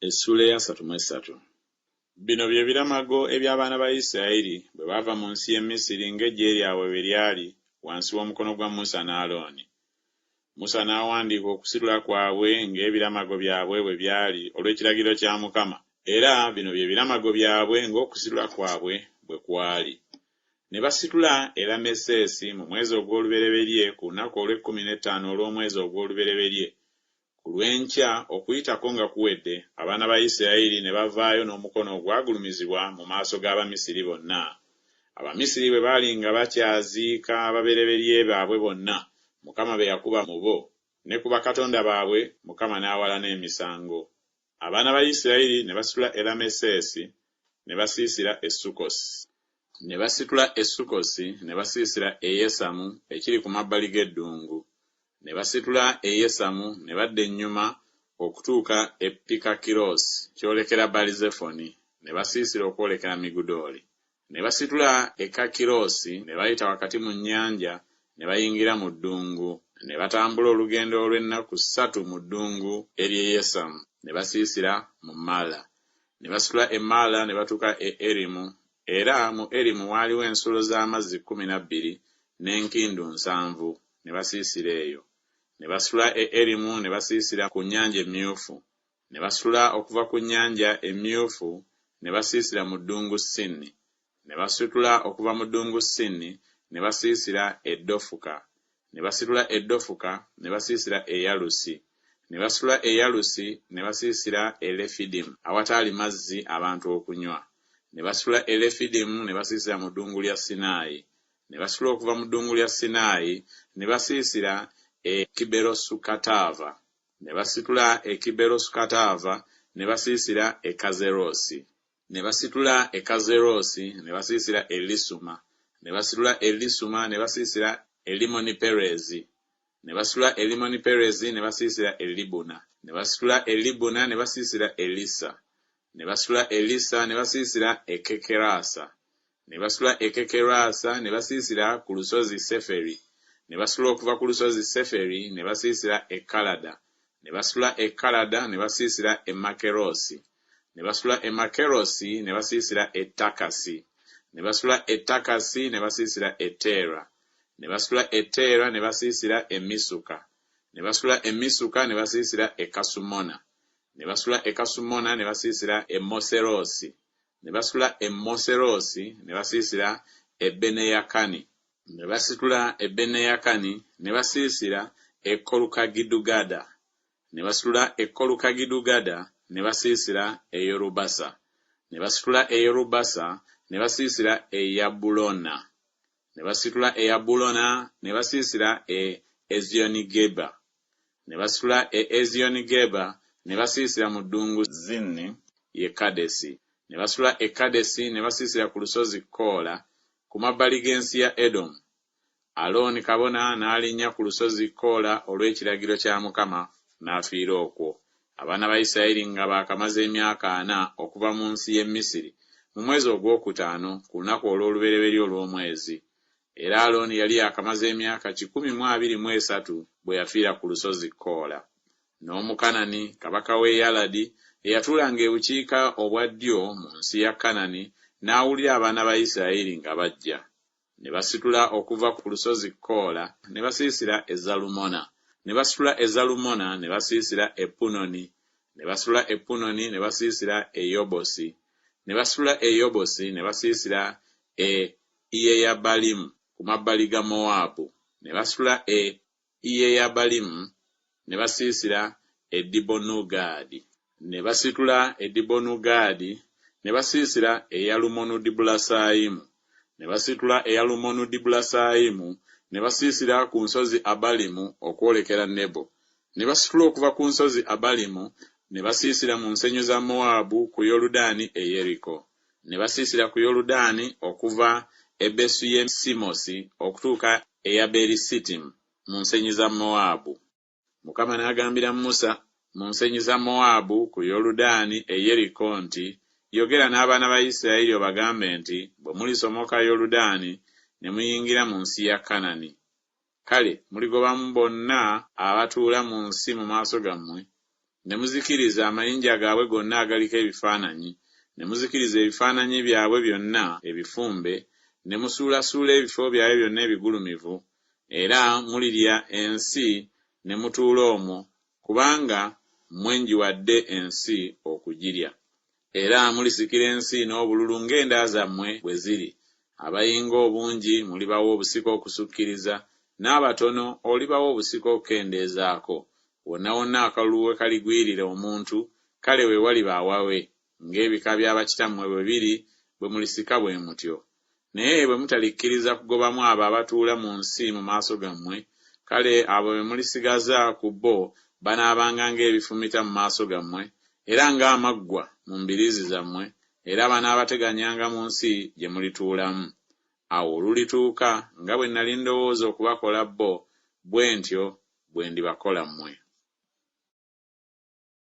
Essuula ya 33. Bino bye biramago eby'abaana ba Isirayiri bwe baava mu nsi y'e Misiri ng'eggye lyabwe bwe lyali wansi w'omukono gwa Musa ne Alooni. Musa n'awandiika okusitula kwabwe ng'ebiramago byabwe bwe byali olw'ekiragiro kya Mukama, era bino bye biramago byabwe ng'okusitula kwabwe bwe kwali. Ne basitula e Lameseesi mu mwezi ogw'olubereberye ku lunaku olw'15 olw'omwezi ogw'olubereberye. Ku lw'enkya okuyitako nga kuwedde, abaana ba Isirayiri ne bavaayo n'omukono ogwagulumizibwa mu maaso g'Abamisiri bonna. Abamisiri bwe baali nga bakyaziika ababereberye baabwe bonna, Mukama be yakuba mu bo, ne ku bakatonda baabwe Mukama n'awalana emisango. Abaana ba Isirayiri ne basitula e Lameseesi ne basiisira e Sukkosi. Ne basitula e Sukkosi ne basiisira e Yesamu ekiri ku mabbali g'eddungu. Ne basitula e Yesamu ne badda ennyuma okutuuka e Pikakirosi kyolekera Balizefoni, ne basiisira okwolekera Migudooli. Ne basitula e Kakirosi ne bayita wakati mu nnyanja ne bayingira mu ddungu. Ne batambula olugendo olw'ennaku 3 mu ddungu ery'e Yesamu ne basiisira mu Mala. Ne basitula e Mala ne batuuka e Erimu, era mu Erimu waaliwo ensulo z'amazzi 12 n'enkindu 7, ne basiisira eyo. Ne basitula e Erimu ne basiisira ku nnyanja Emyufu. Ne basitula okuva ku nnyanja Emyufu ne basiisira mu ddungu Sini. Ne basitula okuva mu ddungu Sini ne basiisira e Dofuka. Ne basitula e Dofuka ne basiisira e Yalusi. Ne basitula e Yalusi ne basiisira e Lefidimu awataali mazzi abantu okunywa. Ne basitula e Lefidimu ne basiisira mu ddungu lya Sinaayi. Ne basitula okuva mu ddungu lya Sinaayi ne basiisira e Kiberosukataava. Ne basitula e Kiberosukataava ne basiisira e Kazerosi. Ne basitula e Kazerosi ne basiisira e Lisuma. Ne basitula e Lisuma ne basiisira e Limoni Perezi. Ne basitula e Limoni Perezi ne basiisira e Libuna. Ne basitula e Libuna ne basiisira e Lisa. Ne basitula e Lisa ne basiisira e Kekerasa. Ne basitula e Kekerasa ne basiisira ku lusozi Seferi. Ne basitula okuva ku lusozi Seferi ne basiisira e Kalada. Ne basitula e Kalada ne basiisira e Makerosi. Ne basitula e Makerosi ne basiisira e Takasi. Ne basitula e Takasi ne basiisira e Teera. Ne basitula e Teera ne basiisira e Misuka. Ne basitula e Misuka ne basiisira e Kasumona. Ne basitula e Kasumona ne basiisira e Moserosi. Ne basitula e Moserosi ne basiisira e Beneyakani. Ne basitula e Beneyakani ne basiisira e Kolukagidugada. Ne basitula e Kolukagidugada ne basiisira e Yorubasa. Ne basitula e Yorubasa ne basiisira e Yabulona. Ne basitula e Yabulona ne basiisira e Ezionigeba. Ne basitula e Ezionigeba ne basiisira mu ddungu Zinni ye Kadesi. Ne basitula e Kadesi ne basiisira ku lusozi Koola ku mabbali g'ensi ya Edomu. Alooni kabona n'alinnya ku lusozi Koola olw'ekiragiro kya Mukama n'afiira okwo. Abaana ba Isirayiri nga baakamaze emyaka 4 okuva mu nsi y'e Misiri mu mwezi ogwokutaano ku lunaku olw'olubereberye olw'omwezi. Era Alooni yali yakamaze emyaka 123 bwe yafiira ku lusozi Koola. N'Omukanani kabaka w'e Yaladi eyatuulanga ebukiika obwa ddyo mu nsi ya Kanani n'awulira abaana ba Isirayiri nga bajja. Ne basitula okuva ku lusozi Koola ne basiisira e Zalumona. Ne basitula e Zalumona ne basiisira e Punoni. Ne basitula e Punoni ne basiisira e Yobosi. Ne basitula e Yobosi ne basiisira e Iyeyabalimu ku mabbali ga Mowaabu. Ne basitula e Iyeyabalimu ne basiisira e Dibonugaadi. Ne basitula e Dibonugaadi ne basiisira e Yalumonu-Dibulasayimu. Ne basitula e Yalumonu-Dibulasayimu ne basiisira ku nsozi Abalimu okwolekera Nebo. Ne basitula okuva ku nsozi Abalimu ne basiisira mu nsenyi za Mowaabu ku Yoludaani e Yeriko. Ne basiisira ku Yoludaani okuva e Besuyesimosi okutuuka e Yaberisitimu mu nsenyi za Mowaabu. Mukama n'agambira Musa mu nsenyi za Mowaabu ku Yoludaani e Yeriko nti, yogera n'abaana ba Isirayiri obagambe nti, bwe mulisomoka Yoludaani ne muyingira mu nsi ya Kanani, kale muligobamu bonna abatuula mu nsi mu maaso gammwe, ne muzikiriza amayinja gaabwe gonna agaliko ebifaananyi, ne muzikiriza ebifaananyi byabwe byonna ebifumbe, ne musuulasuula ebifo byabwe byonna ebigulumivu, era mulirya ensi ne mutuula omwo, kubanga mmwe njiwadde ensi okugirya. Era mulisikira ensi n'obululu ng'enda zammwe bwe ziri. Abayinga obungi mulibawa obusika okusukkiriza, n'abatono olibawa obusika okukendeezaako. Wonna wonna akalulu we kaligwirira omuntu, kale we waliba awawe, ng'ebika bya bakitammwe bwe biri, bwe mulisika bwe mutyo. Naye bwe mutalikkiriza kugobamu abo abatuula mu nsi mu maaso gammwe, kale abo be mulisigaza ku bo banaabanga ng'ebifumita mu maaso gammwe, era ng'amaggwa mu mbiriizi zammwe, era banaabateganyanga mu nsi gye mulituulamu. Awo olulituuka nga bwe nnali ndowooza okubakola bo, bwe ntyo bwe ndibakola mmwe.